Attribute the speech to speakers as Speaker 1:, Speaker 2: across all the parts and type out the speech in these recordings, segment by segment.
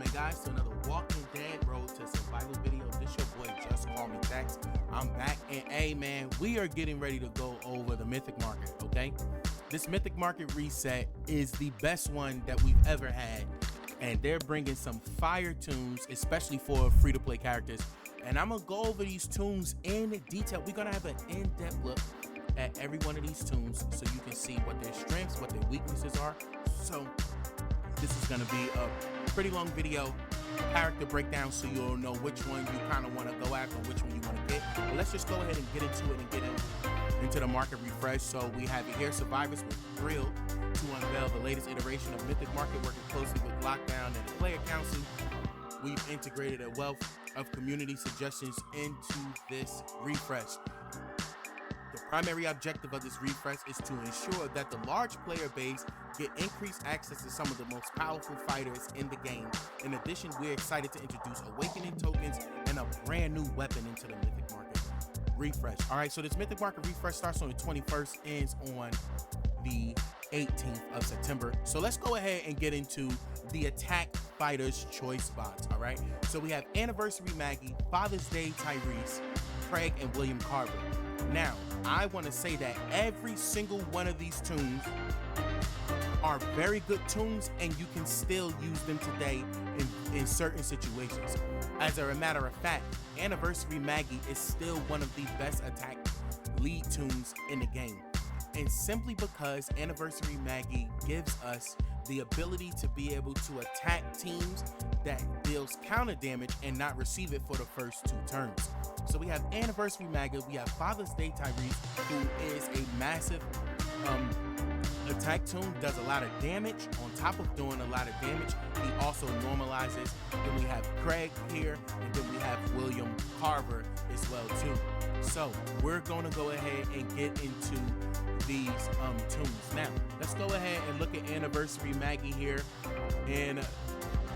Speaker 1: Welcome in, guys, to another Walking Dead Road to Survival video. This your boy JustCMTexx. I'm back, and hey man, we are getting ready to go over the Mythic market. Okay, this Mythic market reset is the best one that we've ever had, and they're bringing some fire tunes, especially for free-to-play characters. And I'm gonna go over these tunes in detail. We're gonna have an in-depth look at every one of these tunes so you can see what their strengths, what their weaknesses are. So this is going to be a pretty long video, character breakdown, so you'll know which one you kind of want to go after, which one you want to get. But let's just go ahead and get into it and get into the market refresh. So we have it here, Survivors with Thrill, to unveil the latest iteration of Mythic market, working closely with Lockdown and the Player Council. We've integrated a wealth of community suggestions into this refresh. The primary objective of this refresh is to ensure that the large player base get increased access to some of the most powerful fighters in the game. In addition, we're excited to introduce awakening tokens and a brand new weapon into the Mythic market refresh. All right, so this Mythic market refresh starts on the 21st, ends on the 18th of September. So let's go ahead and get into the attack fighters choice bots. All right, so we have Anniversary Maggie, Father's Day Tyrese, Krag, and William Carver. Now, I want to say that every single one of these tunes are very good tunes, and you can still use them today in certain situations. As a matter of fact, Anniversary Maggie is still one of the best attack lead tunes in the game. And simply because Anniversary Maggie gives us the ability to be able to attack teams that deals counter damage and not receive it for the first 2 turns. So we have Anniversary Maggie, we have Father's Day Tyrese, who is a massive attack tune, does a lot of damage. On top of doing a lot of damage, he also normalizes. Then we have Krag here, and then we have William Carver as well too. So we're going to go ahead and get into these tunes. Now let's go ahead and look at Anniversary Maggie here in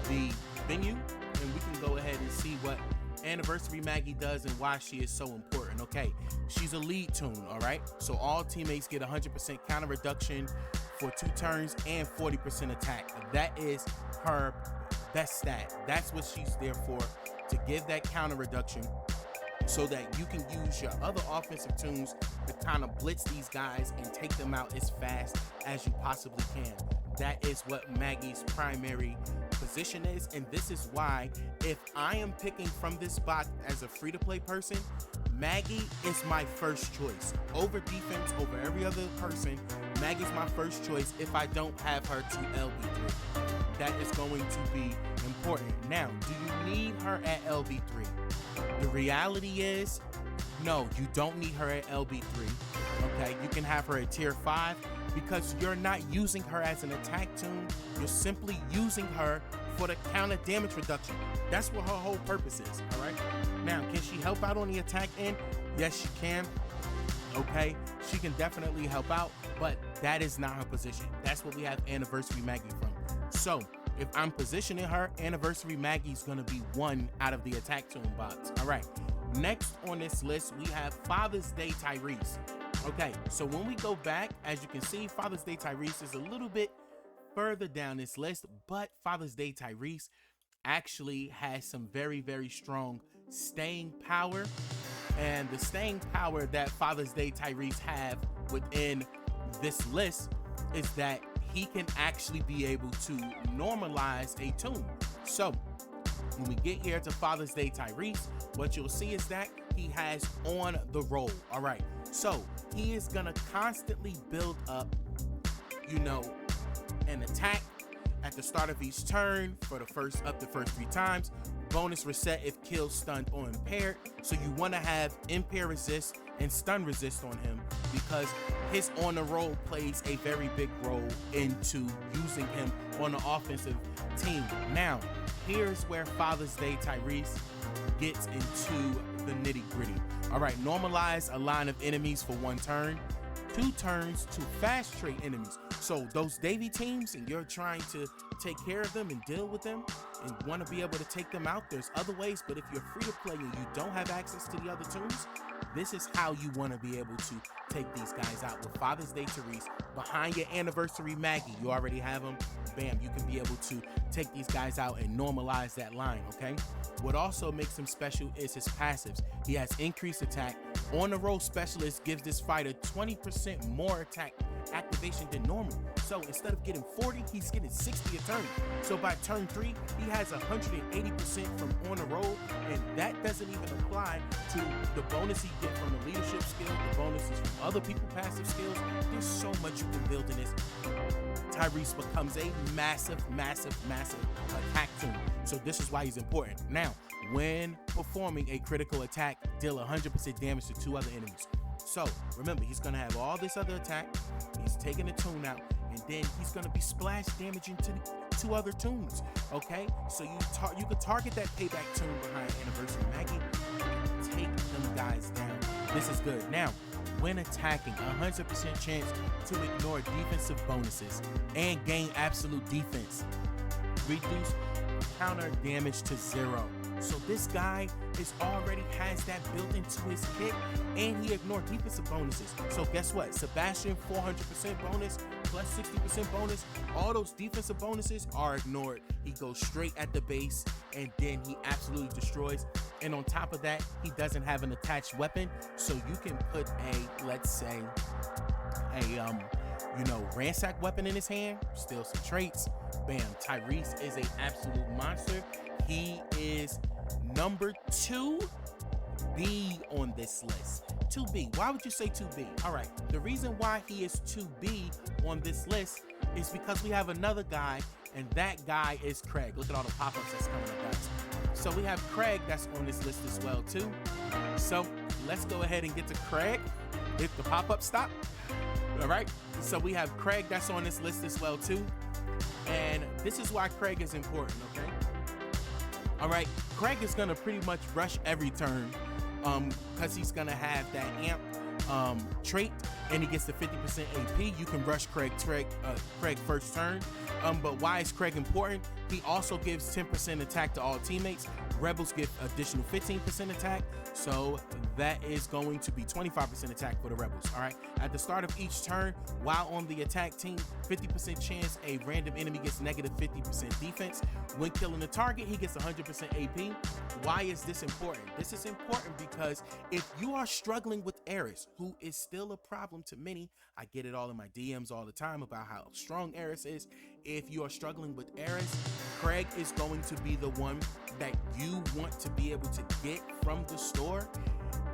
Speaker 1: the menu, and we can go ahead and see what Anniversary Maggie does and why she is so important. Okay, she's a lead tune. All right, so all teammates get 100% counter reduction for 2 turns and 40% attack. That is her best stat. That's what she's there for, to give that counter reduction so that you can use your other offensive tunes to kind of blitz these guys and take them out as fast as you possibly can. That is what Maggie's primary position is, and this is why, if I am picking from this bot as a free-to-play person, Maggie is my first choice. Over defense, over every other person, Maggie's my first choice if I don't have her to LB3. That is going to be important. Now, do you need her at LB3? The reality is, no, you don't need her at LB3. Okay, you can have her at tier 5 because you're not using her as an attack tune. You're simply using her for the counter damage reduction. That's what her whole purpose is. All right, now, can she help out on the attack end? Yes, she can. Okay, she can definitely help out, but that is not her position. That's what we have Anniversary Maggie from. So if I'm positioning her, Anniversary Maggie's gonna be one out of the attack tune bots. All right, next on this list, we have Father's Day Tyrese. Okay, so when we go back, as you can see, Father's Day Tyrese is a little bit further down this list, but Father's Day Tyrese actually has some very, very strong staying power. And the staying power that Father's Day Tyrese have within this list is that he can actually be able to normalize a tune. So when we get here to Father's Day Tyrese, what you'll see is that he has on the roll. All right, so he is gonna constantly build up, you know, an attack at the start of each turn for the first 3 times. Bonus reset if killed, stunned, or impaired. So you want to have impair resist and stun resist on him, because his on the roll plays a very big role into using him on the offensive team. Now, here's where Father's Day Tyrese gets into the nitty-gritty. All right, normalize a line of enemies for 1 turn, 2 turns to fast trade enemies. So those Davy teams, and you're trying to take care of them and deal with them and want to be able to take them out, there's other ways. But if you're free to play and you don't have access to the other tunes, This is how you want to be able to take these guys out. With Father's Day Therese, behind your anniversary Maggie, you already have them. Bam, you can be able to take these guys out and normalize that line, okay? What also makes him special is his passives. He has increased attack. On the roll specialist gives this fighter 20% more attack activation than normal. So instead of getting 40, he's getting 60 a turn. So by turn 3, he has 180% from on the roll, and that doesn't even apply to the bonus he get from the leadership skill, the bonuses from other people's passive skills. There's so much you can build in this. Tyrese becomes a massive attack toon. So this is why he's important. Now, when performing a critical attack, deal 100% damage to 2 other enemies. So remember, he's gonna have all this other attack. He's taking the toon out, and then he's gonna be splash damaging to 2 other toons. Okay, so you could target that payback toon behind Anniversary Maggie, take them guys down. This is good. Now, when attacking, 100% chance to ignore defensive bonuses and gain absolute defense. Reduce counter damage to 0. So this guy already has that built into his kit, and he ignored defensive bonuses. So guess what? Sebastian, 400% bonus plus 60% bonus. All those defensive bonuses are ignored. He goes straight at the base, and then he absolutely destroys. And on top of that, he doesn't have an attached weapon, so you can put a, let's say, ransack weapon in his hand, steal some traits. Bam, Tyrese is an absolute monster. He is number 2B on this list. 2B. Why would you say 2B? All right. The reason why he is 2B on this list is because we have another guy, and that guy is Krag. Look at all the pop-ups that's coming up, guys. So we have Krag that's on this list as well, too. So let's go ahead and get to Krag if the pop-up stop. All right. So we have Krag that's on this list as well, too. And this is why Krag is important, okay? All right, Krag is gonna pretty much rush every turn because he's gonna have that amp trait, and he gets the 50% AP. You can rush Krag first turn. But why is Krag important? He also gives 10% attack to all teammates. Rebels give additional 15% attack, so that is going to be 25% attack for the Rebels. All right, at the start of each turn, while on the attack team, 50% chance a random enemy gets negative 50% defense. When killing the target, he gets 100% AP. Why is this important? This is important because if you are struggling with Eris, who is still a problem to many, I get it all in my DMs all the time about how strong Eris is. If you are struggling with Eris, Krag is going to be the one that you want to be able to get from the store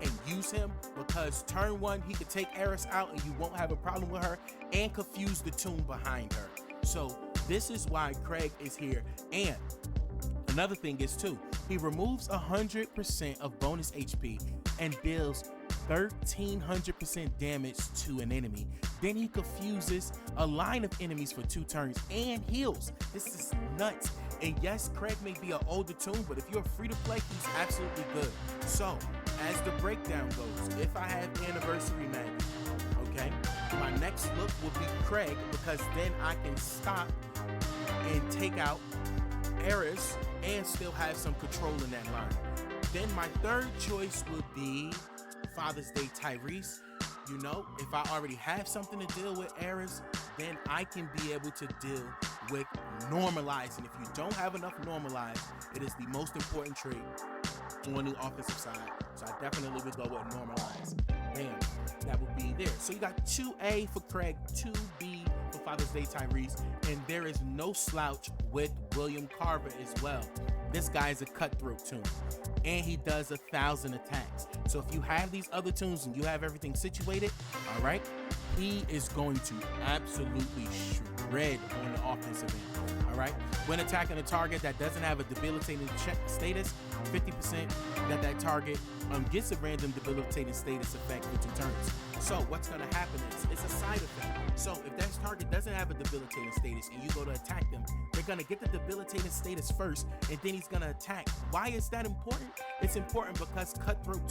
Speaker 1: and use him, because turn 1 he could take Eris out and you won't have a problem with her, and confuse the toon behind her. So this is why Krag is here. And another thing is too, he removes 100% of bonus HP and deals 1300% damage to an enemy. Then he confuses a line of enemies for 2 turns and heals. This is nuts. And yes, Krag may be an older toon, but if you're free to play, he's absolutely good. So as the breakdown goes, if I have Anniversary Maggie, okay, my next look will be Krag, because then I can stop and take out Eris and still have some control in that line. Then my third choice would be Father's Day Tyrese. You know, if I already have something to deal with Eris, then I can be able to deal with normalize. And if you don't have enough normalize, it is the most important trait on the offensive side. So I definitely would go with normalize. Bam, that would be there. So you got 2A for Krag, 2B for Father's Day Tyrese, and there is no slouch with William Carver as well. This guy is a cutthroat toon, and he does 1,000 attacks. So if you have these other toons and you have everything situated, all right, he is going to absolutely shred on the offensive end. All right, when attacking a target that doesn't have a debilitating status, 50% that target gets a random debilitating status effect for 2 turns. So what's going to happen is it's a side effect. So if that target doesn't have a debilitating status and you go to attack them, they're going to get the debilitating status first, and then he's going to attack. Why is that important? It's important because Cutthroat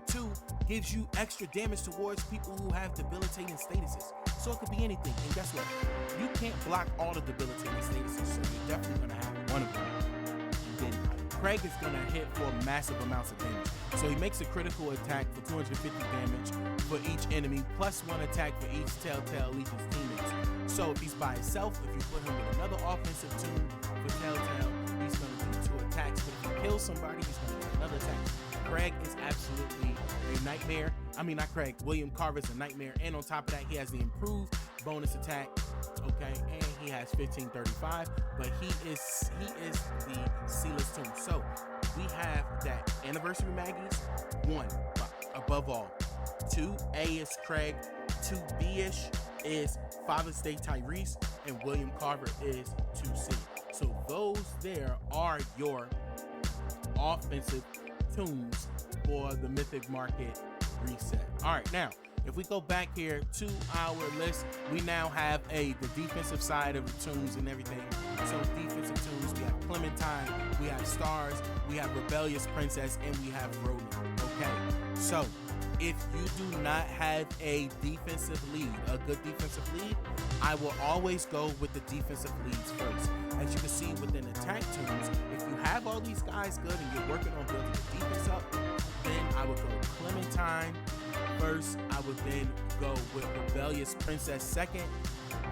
Speaker 1: 2 gives you extra damage towards people who have debilitating statuses. So it could be anything. And guess what? You can't block all the debilitating statuses, so you're definitely going to have one of them. And then Krag is gonna hit for massive amounts of damage. So he makes a critical attack for 250 damage for each enemy, plus 1 attack for each Telltale Legion's teammates. So if he's by himself, if you put him with another offensive toon for Telltale, he's gonna do 2 attacks. But if he kills somebody, he's gonna do another attack. Krag is absolutely a nightmare. I mean, not Krag, William Carver's a nightmare. And on top of that, he has the improved bonus attack. Okay, and he has 1535, but he is the Sealess Toon. So we have that anniversary Maggie's 1, above all. 2A is Krag, 2B-ish is Father's Day Tyrese, and William Carver is 2C. So those there are your offensive toons for the Mythic Market reset. All right, now if we go back here to our list, we now have the defensive side of the toons and everything. So defensive toons, we have Clementine, we have Stars, we have Rebellious Princess, and we have Roland. Okay, so if you do not have a defensive lead, a good defensive lead, I will always go with the defensive leads first. As you can see within attack toons, if you have all these guys good and you're working on building the defense up, then I would go Clementine first. I would then go with Rebellious Princess second.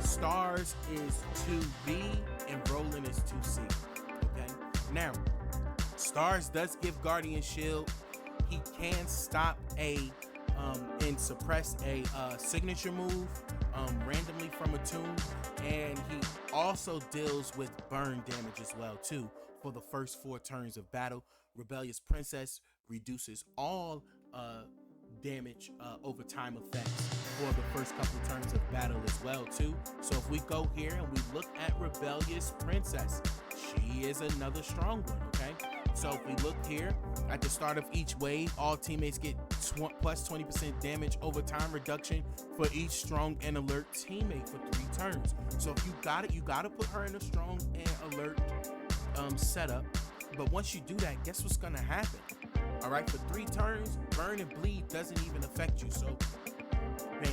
Speaker 1: Stars is 2B and Roland is 2C. Okay. Now, Stars does give Guardian Shield. He can stop and suppress a signature move randomly from a toon, and he also deals with burn damage as well too for the first 4 turns of battle. Rebellious Princess reduces all damage over time effects for the first couple turns of battle as well too. So if we go here and we look at Rebellious Princess, she is another strong one. Okay, so if we look here at the start of each wave, all teammates get plus 20% damage over time reduction for each strong and alert teammate for 3 turns. So if you got it, you got to put her in a strong and alert setup. But once you do that, guess what's gonna happen? All right, for 3 turns, burn and bleed doesn't even affect you. So, bam,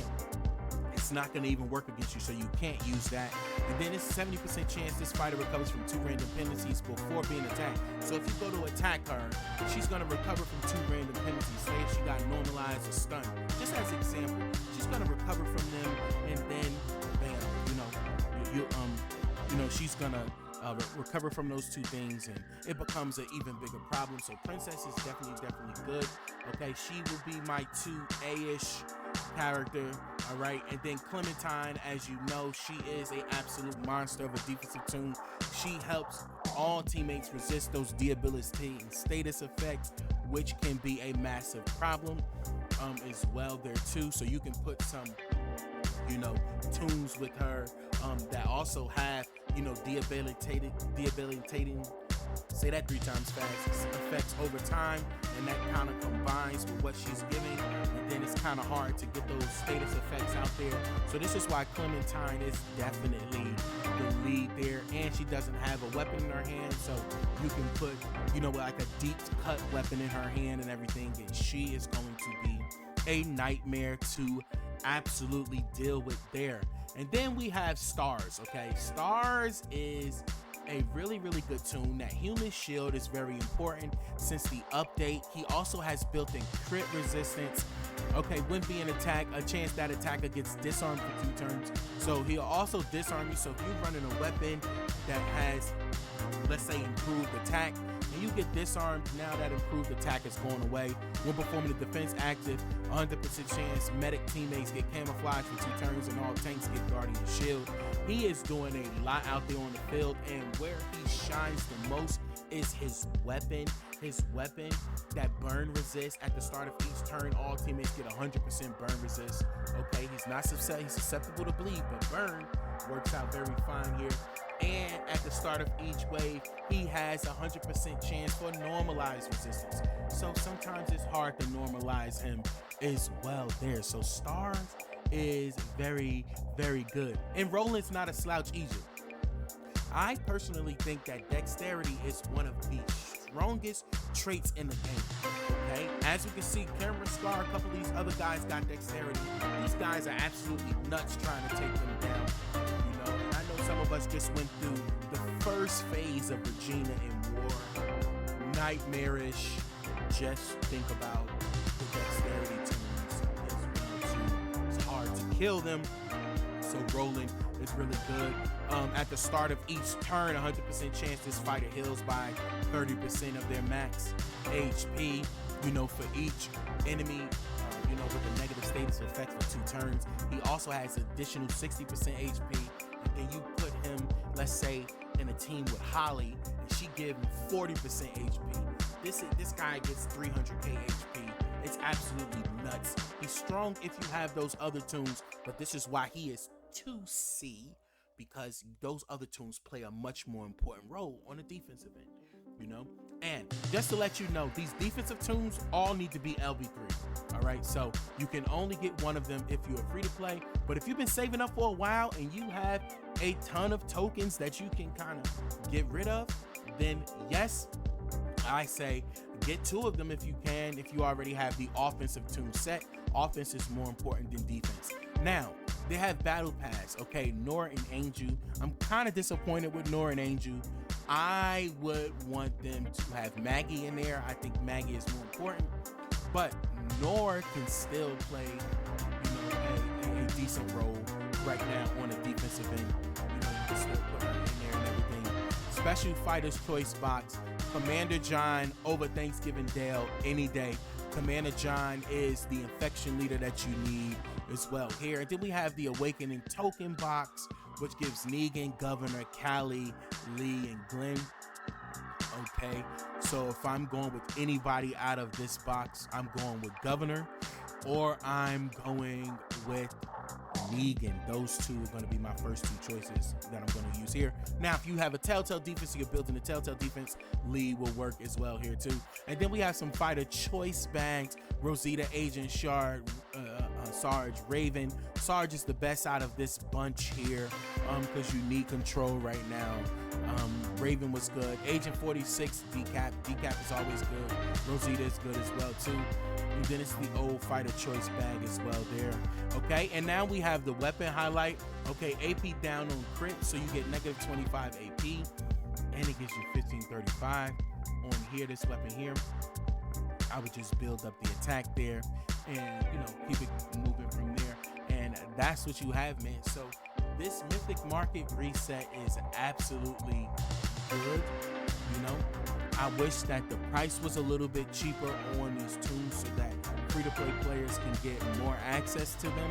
Speaker 1: it's not gonna even work against you. So you can't use that. And then it's 70% chance this fighter recovers from 2 random penalties before being attacked. So if you go to attack her, she's gonna recover from 2 random penalties. Say if she got normalized or stunned. Just as an example, she's gonna recover from them, and then, bam, she's gonna recover from those 2 things, and it becomes an even bigger problem. So Princess is definitely good. Okay, she will be my 2A-ish character. All right, and then Clementine, as you know, she is an absolute monster of a defensive toon. She helps all teammates resist those debilitating status effects, which can be a massive problem as well there too. So you can put some toons with her that also have debilitating, say that 3 times fast, effects over time, and that kind of combines with what she's giving, and then it's kind of hard to get those status effects out there. So this is why Clementine is definitely the lead there, and she doesn't have a weapon in her hand, so you can put like a deep cut weapon in her hand and everything, and she is going to be a nightmare to absolutely deal with there. And then we have Stars. Okay, Stars is a really good toon. That human shield is very important since the update. He also has built-in crit resistance. Okay, when being attacked, a chance that attacker gets disarmed for 2 turns. So he'll also disarm you. So if you're running a weapon that has, let's say, improved attack, and you get disarmed, now that improved attack is going away. When performing the defense active, 100% chance medic teammates get camouflaged for 2 turns, and all tanks get Guardian Shield. He is doing a lot out there on the field, and where he shines the most is his weapon. His weapon that burn resist at the start of each turn. All teammates get 100% burn resist. Okay, he's not susceptible, he's susceptible to bleed, but burn works out very fine here. And at the start of each wave, he has 100% chance for normalized resistance. So sometimes it's hard to normalize him as well there. So Stars is very good. And Roland's not a slouch either. I personally think that dexterity is one of the strongest traits in the game. Okay, as you can see, Camera Scar, a couple of these other guys got dexterity. These guys are absolutely nuts trying to take them down. And I know some of us just went through the first phase of Regina in War. nightmarish. Just think about the dexterity tunes as well too. It's hard to kill them, so Roland is really good. At the start of each turn, 100% chance this fighter heals by 30% of their max HP. You know, for each enemy, you know, with a negative status effect for 2 turns. He also has additional 60% HP. And then you put him, let's say, in a team with Holly, and she give him 40% HP. This guy gets 300k HP. It's absolutely nuts. He's strong if you have those other tunes, but this is why he is 2C, because those other tunes play a much more important role on the defensive end, you know? And just to let you know, these defensive tunes all need to be LB3, all right? So you can only get one of them if you are free to play, but if you've been saving up for a while and you have a ton of tokens that you can kind of get rid of, then yes, I say get 2 of them if you can, if you already have the offensive tune set. Offense is more important than defense. Now, they have Battle Pass, okay, Nora and Angel. I'm kind of disappointed with Nora and Angel. I would want them to have Maggie in there. I think Maggie is more important, but Nora can still play, you know, a decent role right now on the defensive end. You know, you can still put her in there and everything. Special Fighters Choice Box, Commander John over Thanksgiving Dale any day. Commander John is the infection leader that you need as well here. And then we have the Awakening Token Box, which gives Negan, Governor, Callie, Lee, and Glenn. Okay, so if I'm going with anybody out of this box, I'm going with Governor, or I'm going with Negan. Those 2 are going to be my first 2 choices that I'm going to use here. Now, if you have a Telltale defense, you're building a Telltale defense, Lee will work as well here too. And then we have some fighter choice bags: Rosita, Agent Shard, Sarge, Raven. Sarge is the best out of this bunch here because you need control right now. Raven was good. Agent 46, Decap is always good. Rosita is good as well too. And then it's the old fighter choice bag as well there. Okay, and now we have the weapon highlight. Okay, AP down on crit, so you get negative 25 AP, and it gives you 1535 on here. This weapon here, I would just build up the attack there, and you know, keep it moving from there. And that's what you have, man. So this Mythic Market reset is absolutely good. You know, I wish that the price was a little bit cheaper on these tunes so that free-to-play players can get more access to them.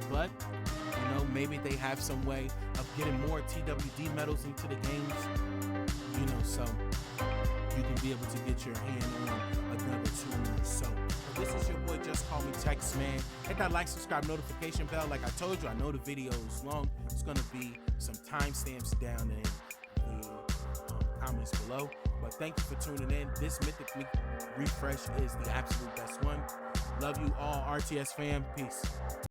Speaker 1: But you know, maybe they have some way of getting more TWD medals into the games. You know, so you can be able to get your hand on another tune. So this is your boy JustCMTexx, man. Hit that like, subscribe, notification bell. Like I told you, I know the video is long. It's gonna be some timestamps down in the comments below. But thank you for tuning in. This Mythic refresh is the absolute best one. Love you all, RTS fam. Peace.